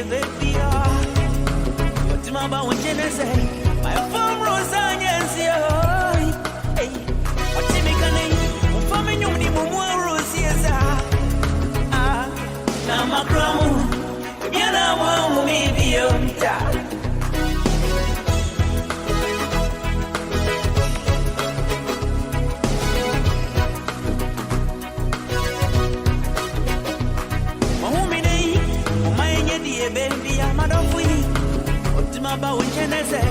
baby. What's my bow and Genesis? My farm Rosanna, hey, what's it making? Farming you need more roses. Now my crown, you know, maybe you're tired. Baby, I'm a dog. What's my bow and Genesis?